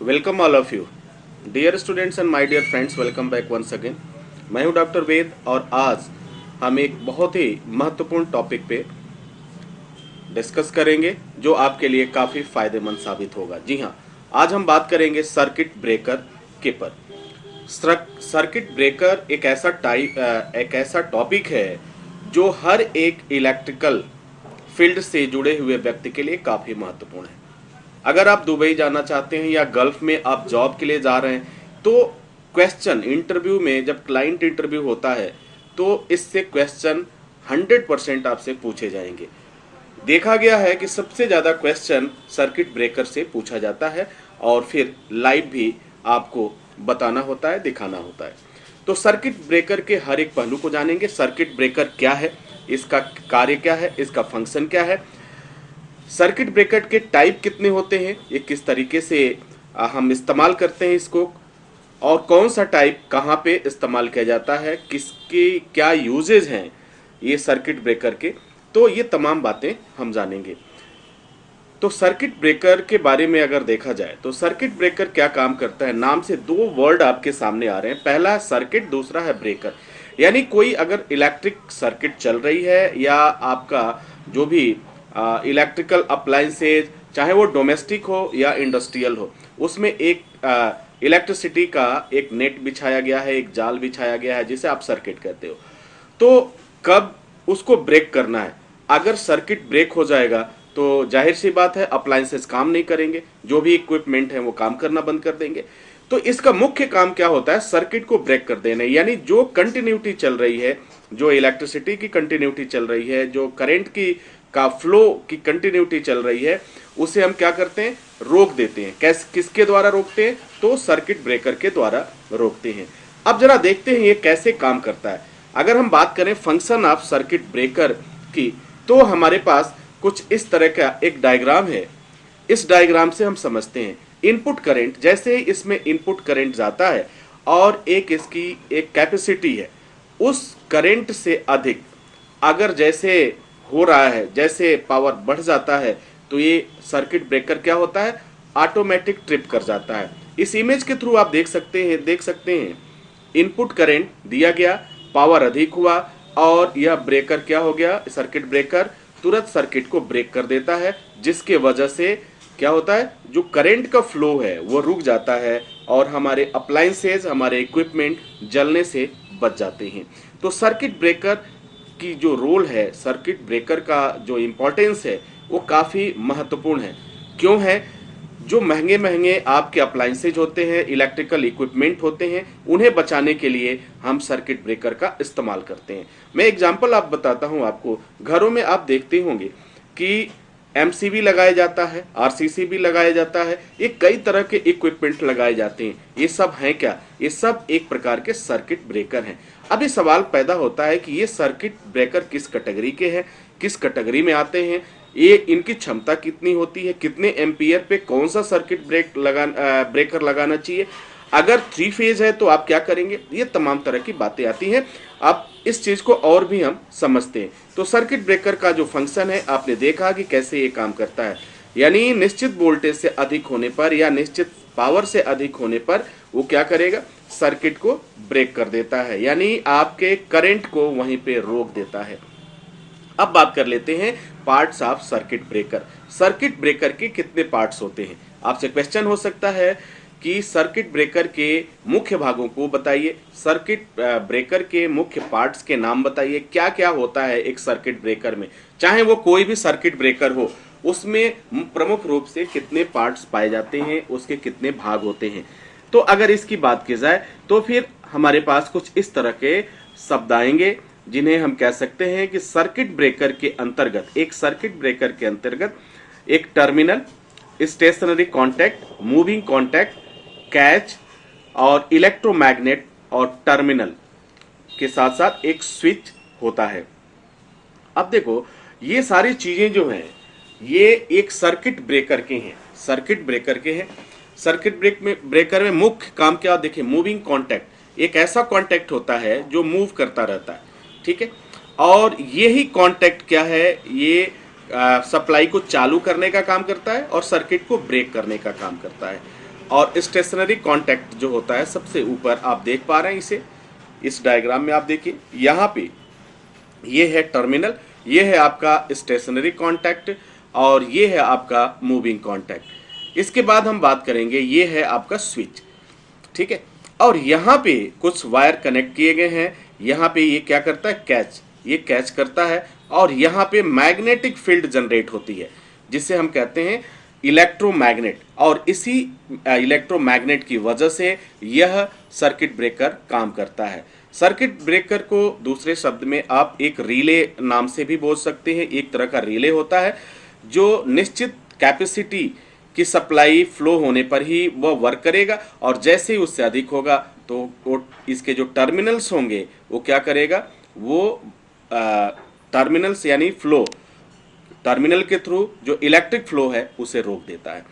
Welcome all of you dear students and my dear friends, welcome back once again. मैं हूं doctor वेद और आज हम एक बहुत ही महत्वपूर्ण टॉपिक पे डिस्कस करेंगे जो आपके लिए काफ़ी फायदेमंद साबित होगा। जी हाँ, आज हम बात करेंगे सर्किट ब्रेकर के पर। सर्किट ब्रेकर एक ऐसा टॉपिक है जो हर एक इलेक्ट्रिकल फील्ड से जुड़े हुए व्यक्ति के लिए काफ़ी महत्वपूर्ण है। अगर आप दुबई जाना चाहते हैं या गल्फ में आप जॉब के लिए जा रहे हैं तो क्वेश्चन इंटरव्यू में जब क्लाइंट इंटरव्यू होता है तो इससे क्वेश्चन 100% आपसे पूछे जाएंगे। देखा गया है कि सबसे ज़्यादा क्वेश्चन सर्किट ब्रेकर से पूछा जाता है और फिर लाइव भी आपको बताना होता है, दिखाना होता है। तो सर्किट ब्रेकर के हर एक पहलू को जानेंगे। सर्किट ब्रेकर क्या है, इसका कार्य क्या है, इसका फंक्शन क्या है, सर्किट ब्रेकर के टाइप कितने होते हैं, ये किस तरीके से हम इस्तेमाल करते हैं इसको, और कौन सा टाइप कहाँ पे इस्तेमाल किया जाता है, किसके क्या यूजेज हैं ये सर्किट ब्रेकर के, तो ये तमाम बातें हम जानेंगे। तो सर्किट ब्रेकर के बारे में अगर देखा जाए तो सर्किट ब्रेकर क्या काम करता है, नाम से दो वर्ड आपके सामने आ रहे हैं। पहला है सर्किट, दूसरा है ब्रेकर। यानी कोई अगर इलेक्ट्रिक सर्किट चल रही है या आपका जो भी इलेक्ट्रिकल अप्लायंसेज, चाहे वो डोमेस्टिक हो या इंडस्ट्रियल हो, उसमें एक इलेक्ट्रिसिटी का एक नेट बिछाया गया है, एक जाल बिछाया गया है जिसे आप सर्किट कहते हो। तो कब उसको ब्रेक करना है, अगर सर्किट ब्रेक हो जाएगा तो जाहिर सी बात है अप्लायंसेस काम नहीं करेंगे, जो भी इक्विपमेंट है वो काम करना बंद कर देंगे। तो इसका मुख्य काम क्या होता है, सर्किट को ब्रेक कर देना। यानी जो कंटिन्यूटी चल रही है, जो इलेक्ट्रिसिटी की कंटिन्यूटी चल रही है, जो करंट की का फ्लो की कंटिन्यूटी चल रही है, उसे हम क्या करते हैं, रोक देते हैं। किसके द्वारा रोकते हैं, तो सर्किट ब्रेकर के द्वारा रोकते हैं। अब जरा देखते हैं ये कैसे काम करता है। अगर हम बात करें फंक्शन ऑफ सर्किट ब्रेकर की, तो हमारे पास कुछ इस तरह का एक डायग्राम है। इस डायग्राम से हम समझते हैं इनपुट करंट, जैसे इसमें इनपुट करंट जाता है और एक इसकी एक कैपेसिटी है, उस करंट से अधिक अगर जैसे हो रहा है, जैसे पावर बढ़ जाता है, तो ये सर्किट ब्रेकर क्या होता है, ऑटोमेटिक ट्रिप कर जाता है। इस इमेज के थ्रू आप देख सकते हैं इनपुट करंट दिया गया, पावर अधिक हुआ और यह ब्रेकर क्या हो गया, सर्किट ब्रेकर तुरंत सर्किट को ब्रेक कर देता है, जिसके वजह से क्या होता है, जो करंट का फ्लो है वो रुक जाता है और हमारे अप्लायंसेज, हमारे इक्विपमेंट जलने से बच जाते हैं। तो सर्किट ब्रेकर की जो रोल है, सर्किट ब्रेकर का जो इम्पोर्टेंस है वो काफ़ी महत्वपूर्ण है। क्यों है, जो महंगे महंगे आपके अप्लायंसेज होते हैं, इलेक्ट्रिकल इक्विपमेंट होते हैं, उन्हें बचाने के लिए हम सर्किट ब्रेकर का इस्तेमाल करते हैं। मैं एग्जांपल आप बताता हूं आपको। घरों में आप देखते होंगे कि एमसीबी लगाया जाता है, आरसीसी भी लगाया जाता है, ये कई तरह के इक्विपमेंट लगाए जाते हैं। ये सब हैं क्या, ये सब एक प्रकार के सर्किट ब्रेकर हैं। अब ये सवाल पैदा होता है कि ये सर्किट ब्रेकर किस कैटेगरी के हैं, किस कैटेगरी में आते हैं, ये इनकी क्षमता कितनी होती है, कितने एम्पियर पे कौन सा सर्किट ब्रेकर लगाना चाहिए, अगर 3 फेज है तो आप क्या करेंगे, ये तमाम तरह की बातें आती हैं। अब इस चीज को और भी हम समझते हैं। तो सर्किट ब्रेकर का जो फंक्शन है आपने देखा कि कैसे ये काम करता है। यानी निश्चित वोल्टेज से अधिक होने पर या निश्चित पावर से अधिक होने पर वो क्या करेगा, सर्किट को ब्रेक कर देता है, यानी आपके करंट को वहीं पे रोक देता है। अब बात कर लेते हैं parts of circuit breaker. Circuit breaker के कितने पार्ट्स होते हैं, आपसे क्वेश्चन हो सकता है कि सर्किट ब्रेकर के मुख्य भागों को बताइए, सर्किट ब्रेकर के मुख्य पार्ट्स के नाम बताइए, क्या क्या होता है एक सर्किट ब्रेकर में। चाहे वो कोई भी सर्किट ब्रेकर हो, उसमें प्रमुख रूप से कितने पार्ट्स पाए जाते हैं, उसके कितने भाग होते हैं। तो अगर इसकी बात की जाए तो फिर हमारे पास कुछ इस तरह के शब्द आएंगे जिन्हें हम कह सकते हैं कि सर्किट ब्रेकर के अंतर्गत, एक सर्किट ब्रेकर के अंतर्गत एक terminal, stationary contact, moving contact, catch और इलेक्ट्रोमैग्नेट और टर्मिनल के साथ साथ एक स्विच होता है। अब देखो ये सारी चीजें जो हैं ये एक सर्किट ब्रेकर के हैं, सर्किट ब्रेकर के हैं। सर्किट ब्रेकर में मुख्य काम क्या, देखिए मूविंग कॉन्टैक्ट, एक ऐसा कॉन्टैक्ट होता है जो मूव करता रहता है, ठीक है। और यही कॉन्टैक्ट क्या है, ये सप्लाई को चालू करने का काम करता है और सर्किट को ब्रेक करने का काम करता है। और स्टेशनरी कांटेक्ट जो होता है सबसे ऊपर आप देख पा रहे हैं इसे, इस डायग्राम में आप देखिए यहाँ पे ये है टर्मिनल, ये है आपका स्टेशनरी कांटेक्ट और ये है आपका मूविंग कांटेक्ट। इसके बाद हम बात करेंगे ये है आपका स्विच, ठीक है। और यहाँ पे कुछ वायर कनेक्ट किए गए हैं, यहाँ पे ये क्या करता है, कैच, ये कैच करता है और यहाँ पे मैग्नेटिक फील्ड जनरेट होती है जिसे हम कहते हैं इलेक्ट्रोमैग्नेट, और इसी इलेक्ट्रोमैग्नेट की वजह से यह सर्किट ब्रेकर काम करता है। सर्किट ब्रेकर को दूसरे शब्द में आप एक रिले नाम से भी बोल सकते हैं। एक तरह का रिले होता है जो निश्चित कैपेसिटी की सप्लाई फ्लो होने पर ही वह वर्क करेगा, और जैसे ही उससे अधिक होगा तो वो इसके जो टर्मिनल्स होंगे वो क्या करेगा, वो टर्मिनल्स यानी फ्लो, टर्मिनल के थ्रू जो इलेक्ट्रिक फ्लो है उसे रोक देता है।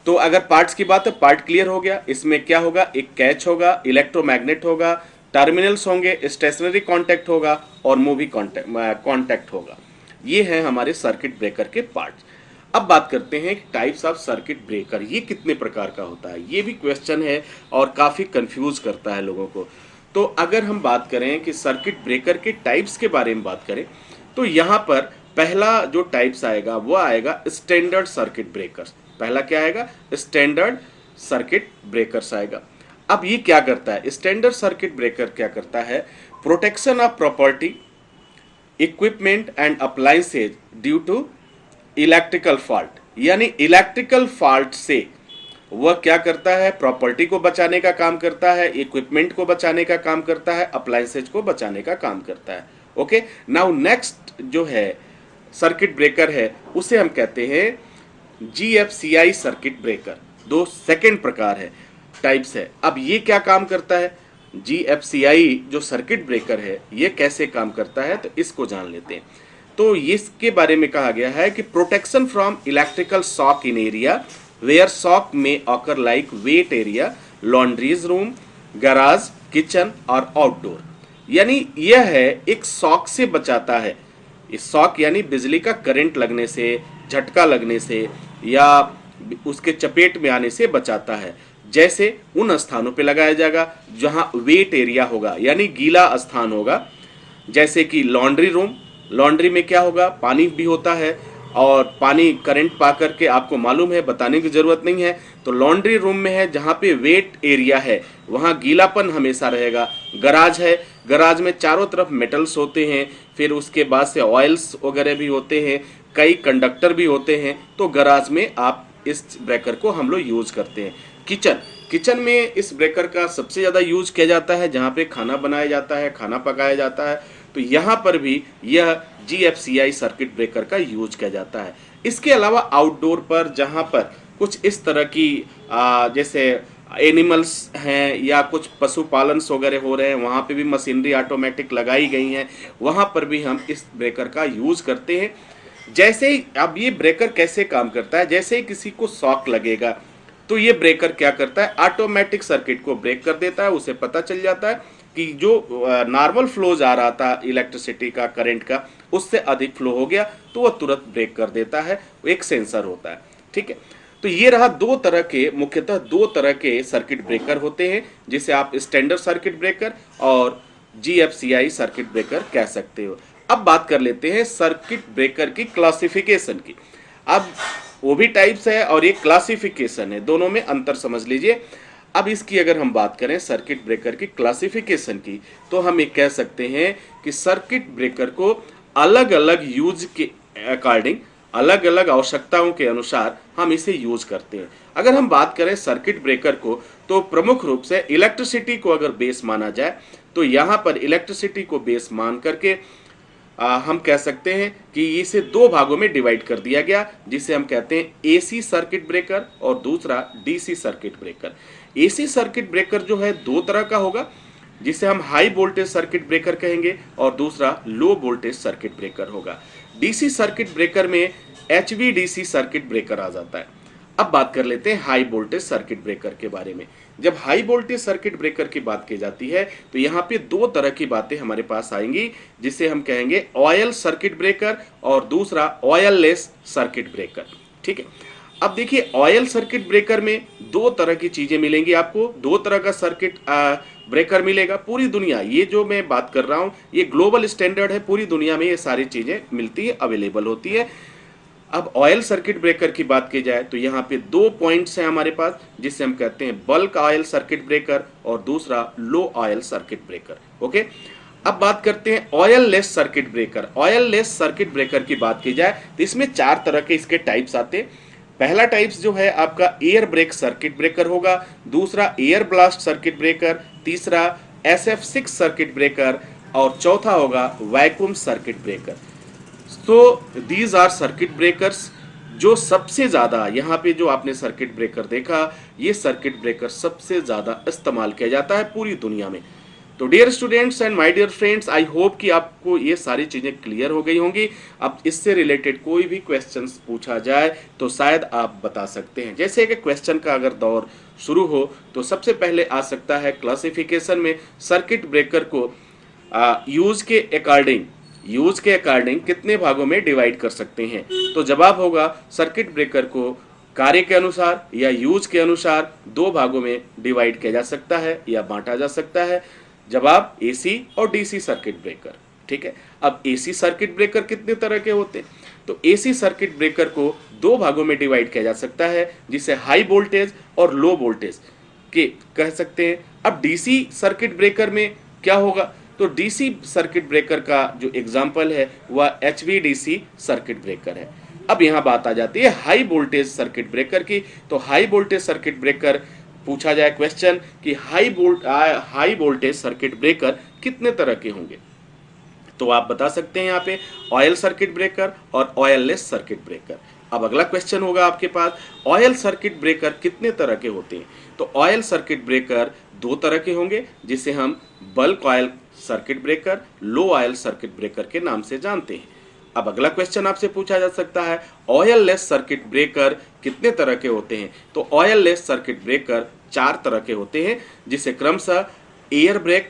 तो अगर पार्ट्स की बात है, पार्ट क्लियर हो गया। इसमें क्या होगा, एक कैच होगा, इलेक्ट्रोमैग्नेट होगा, टर्मिनल्स होंगे, स्टेशनरी कांटेक्ट होगा और मूवी कांटेक्ट होगा। ये है हमारे सर्किट ब्रेकर के पार्ट्स। अब बात करते हैं टाइप्स ऑफ सर्किट ब्रेकर, ये कितने प्रकार का होता है, ये भी क्वेश्चन है और काफ़ी कंफ्यूज करता है लोगों को। तो अगर हम बात करें कि सर्किट ब्रेकर के टाइप्स के बारे में बात करें तो यहाँ पर पहला जो टाइप्स आएगा वो आएगा स्टैंडर्ड सर्किट ब्रेकर्स। पहला क्या आएगा, स्टैंडर्ड सर्किट ब्रेकर्स आएगा। अब ये क्या करता है, स्टैंडर्ड सर्किट ब्रेकर क्या करता है, protection of property, equipment and appliances due to electrical fault, यानी इलेक्ट्रिकल फॉल्ट से वह क्या करता है, प्रॉपर्टी को बचाने का काम करता है, इक्विपमेंट को बचाने का काम करता है, अप्लायंसेज को बचाने का काम करता है। ओके, नाउ नेक्स्ट जो है सर्किट ब्रेकर है उसे हम कहते हैं GFCI सर्किट ब्रेकर। दो सेकंड प्रकार है, टाइप्स है। अब ये क्या काम करता है, GFCI जो सर्किट ब्रेकर है ये कैसे काम करता है, तो इसको जान लेते हैं। तो इसके बारे में कहा गया है कि protection from electrical shock in area where shock में occur like wet area, laundries room, garage, kitchen और आउटडोर, यानी यह है एक शॉक से बचाता है। इस शॉक यानी बिजली का करंट लगने से, झटका लगने से या उसके चपेट में आने से बचाता है। जैसे उन स्थानों पे लगाया जाएगा जहां वेट एरिया होगा यानी गीला स्थान होगा, जैसे कि लॉन्ड्री रूम। लॉन्ड्री में क्या होगा, पानी भी होता है और पानी करंट पा करके आपको मालूम है, बताने की जरूरत नहीं है। तो लॉन्ड्री रूम में है जहाँ पे वेट एरिया है वहाँ गीलापन हमेशा रहेगा। गराज है, गराज में चारों तरफ मेटल्स होते हैं, फिर उसके बाद से ऑयल्स वगैरह भी होते हैं, कई कंडक्टर भी होते हैं। तो गराज में आप इस ब्रेकर को हम लोग यूज करते हैं। किचन, किचन में इस ब्रेकर का सबसे ज़्यादा यूज किया जाता है जहाँ पे खाना बनाया जाता है, खाना पकाया जाता है। तो यहाँ पर भी यह GFCI सर्किट ब्रेकर का यूज किया जाता है। इसके अलावा आउटडोर पर जहाँ पर कुछ इस तरह की जैसे एनिमल्स हैं या कुछ पशुपालन वगैरह हो रहे हैं, वहाँ पे भी मशीनरी ऑटोमेटिक लगाई गई हैं, वहाँ पर भी हम इस ब्रेकर का यूज करते हैं। जैसे ही अब ये ब्रेकर कैसे काम करता है, जैसे ही किसी को शॉक लगेगा तो ये ब्रेकर क्या करता है, ऑटोमेटिक सर्किट को ब्रेक कर देता है। उसे पता चल जाता है कि जो नॉर्मल फ्लोज आ रहा था इलेक्ट्रिसिटी का, करंट का, उससे अधिक फ्लो हो गया तो वह तुरंत ब्रेक कर देता है। एक सेंसर होता है, ठीक है। तो ये रहा दो तरह के, मुख्यतः दो तरह के सर्किट ब्रेकर होते हैं जिसे आप स्टैंडर्ड सर्किट ब्रेकर और GFCI सर्किट ब्रेकर कह सकते हो। अब बात कर लेते हैं सर्किट ब्रेकर की क्लासिफिकेशन की। अब वो भी टाइप्स है और एक क्लासिफिकेशन है, दोनों में अंतर समझ लीजिए। अब इसकी अगर हम बात करें सर्किट ब्रेकर की क्लासिफिकेशन की, तो हम ये कह सकते हैं कि सर्किट ब्रेकर को अलग अलग यूज के अकॉर्डिंग, अलग अलग आवश्यकताओं के अनुसार हम इसे यूज करते हैं। अगर हम बात करें सर्किट ब्रेकर को तो प्रमुख रूप से इलेक्ट्रिसिटी को अगर बेस माना जाए तो यहाँ पर इलेक्ट्रिसिटी को बेस मान करके हम कह सकते हैं कि इसे दो भागों में डिवाइड कर दिया गया, जिसे हम कहते हैं AC सर्किट ब्रेकर और दूसरा DC circuit breaker. AC circuit breaker जो है दो तरह का होगा, जिसे हम हाई वोल्टेज सर्किट ब्रेकर कहेंगे और दूसरा लो वोल्टेज सर्किट ब्रेकर होगा। DC सर्किट ब्रेकर में HVDC सर्किट ब्रेकर आ जाता है। अब बात कर लेते हैं हाई वोल्टेज सर्किट ब्रेकर के बारे में। जब हाई वोल्टेज सर्किट ब्रेकर की बात की जाती है तो यहाँ पे दो तरह की बातें हमारे पास आएंगी, जिसे हम कहेंगे ऑयल सर्किट ब्रेकर और दूसरा ऑयललेस सर्किट ब्रेकर, ठीक है। अब देखिए ऑयल सर्किट ब्रेकर में दो तरह की चीजें मिलेंगी आपको, दो तरह का सर्किट ब्रेकर मिलेगा पूरी दुनिया। ये जो मैं बात कर रहा हूं ये ग्लोबल स्टैंडर्ड है, पूरी दुनिया में ये सारी चीजें मिलती है, अवेलेबल होती है। अब ऑयल सर्किट ब्रेकर की बात की जाए तो यहाँ पे दो पॉइंट्स हैं हमारे पास, जिससे हम कहते हैं बल्क ऑयल सर्किट ब्रेकर और दूसरा लो ऑयल सर्किट ब्रेकर। ओके, अब बात करते हैं oil less circuit breaker. Oil less circuit breaker की बात की जाए तो इसमें चार तरह के इसके टाइप्स आते हैं। पहला टाइप्स जो है आपका एयर ब्रेक सर्किट ब्रेकर होगा, दूसरा एयर ब्लास्ट सर्किट ब्रेकर, तीसरा SF6 सर्किट ब्रेकर और चौथा होगा वैक्यूम सर्किट ब्रेकर। तो दीज आर सर्किट ब्रेकर्स जो सबसे ज़्यादा यहाँ पे जो आपने सर्किट ब्रेकर देखा, ये सर्किट ब्रेकर सबसे ज़्यादा इस्तेमाल किया जाता है पूरी दुनिया में। तो dear students and my dear friends, I hope कि आपको ये सारी चीज़ें क्लियर हो गई होंगी। अब इससे रिलेटेड कोई भी क्वेश्चंस पूछा जाए तो शायद आप बता सकते हैं। जैसे कि क्वेश्चन का अगर दौर शुरू हो तो सबसे पहले आ सकता है क्लासिफिकेशन में सर्किट ब्रेकर को यूज के अकॉर्डिंग कितने भागों में डिवाइड कर सकते हैं। तो जवाब होगा सर्किट ब्रेकर को कार्य के अनुसार या यूज के अनुसार दो भागों में डिवाइड किया जा सकता है या बांटा जा सकता है। जवाब AC और DC सर्किट ब्रेकर। ठीक है, अब AC सर्किट ब्रेकर कितने तरह के होते हैं, तो AC सर्किट ब्रेकर को दो भागों में डिवाइड किया जा सकता है, जिसे हाई वोल्टेज और लो वोल्टेज के कह सकते हैं। अब DC सर्किट ब्रेकर में क्या होगा, तो DC सर्किट ब्रेकर का जो एग्जाम्पल है वह HVDC सर्किट ब्रेकर है। अब यहाँ बात आ जाती है हाई वोल्टेज सर्किट ब्रेकर की। तो हाई वोल्टेज सर्किट ब्रेकर पूछा जाए क्वेश्चन कि हाई वोल्टेज सर्किट ब्रेकर कितने तरह के होंगे, तो आप बता सकते हैं यहाँ पे ऑयल सर्किट ब्रेकर और ऑयल लेस सर्किट ब्रेकर। अब अगला क्वेश्चन होगा आपके पास, ऑयल सर्किट ब्रेकर कितने तरह के होते हैं, तो ऑयल सर्किट ब्रेकर दो तरह के होंगे, जिसे हम बल्क ऑयल सर्किट ब्रेकर, लो ऑयल सर्किट ब्रेकर के नाम से जानते हैं। अब अगला क्वेश्चन आपसे पूछा जा सकता है ऑयल लेस सर्किट ब्रेकर कितने तरह के होते हैं, तो ऑयल लेस सर्किट ब्रेकर चार तरह के होते हैं, जिसे क्रमशः air brake,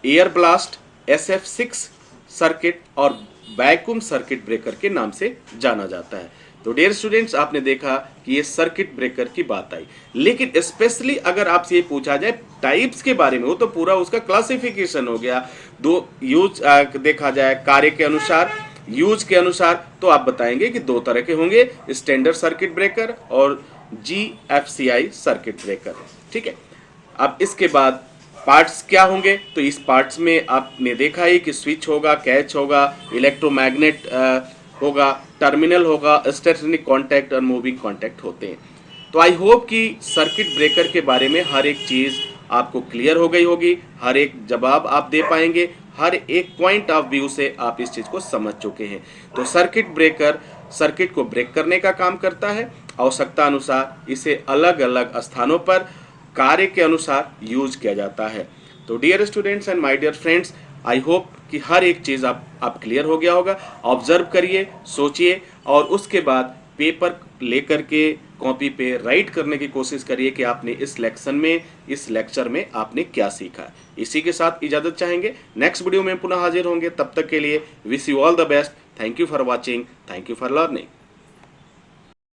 air blast, SF6 circuit और वैक्यूम सर्किट ब्रेकर के नाम से जाना जाता है। तो डियर स्टूडेंट्स, आपने देखा कि ये सर्किट ब्रेकर की बात आई, लेकिन स्पेशली अगर आपसे ये पूछा जाए टाइप्स के बारे में, वो तो पूरा उसका क्लासिफिकेशन हो गया। दो यूज देखा जाए कार्य के अनुसार, यूज के अनुसार, तो आप बताएंगे कि दो तरह के होंगे, स्टैंडर्ड सर्किट ब्रेकर और GFCI सर्किट ब्रेकर। ठीक है, अब इसके बाद पार्ट्स क्या होंगे, तो इस पार्ट्स में आपने देखा है कि स्विच होगा, कैच होगा, इलेक्ट्रोमैग्नेट होगा, टर्मिनल होगा, स्टेशनरी कॉन्टैक्ट और मूविंग कॉन्टैक्ट होते हैं। तो आई होप कि सर्किट ब्रेकर के बारे में हर एक चीज़ आपको क्लियर हो गई होगी, हर एक जवाब आप दे पाएंगे, हर एक पॉइंट ऑफ व्यू से आप इस चीज़ को समझ चुके हैं। तो सर्किट ब्रेकर सर्किट को ब्रेक करने का काम करता है, आवश्यकता अनुसार इसे अलग अलग स्थानों पर कार्य के अनुसार यूज किया जाता है। तो dear students and my dear friends, I hope कि हर एक चीज़ आप क्लियर हो गया होगा। ऑब्जर्व करिए, सोचिए और उसके बाद पेपर लेकर के कॉपी पे राइट करने की कोशिश करिए कि आपने इस लेक्चर में आपने क्या सीखा। इसी के साथ इजाज़त चाहेंगे, नेक्स्ट वीडियो में पुनः हाजिर होंगे। तब तक के लिए wish you all the best. Thank you for watching, thank you for learning.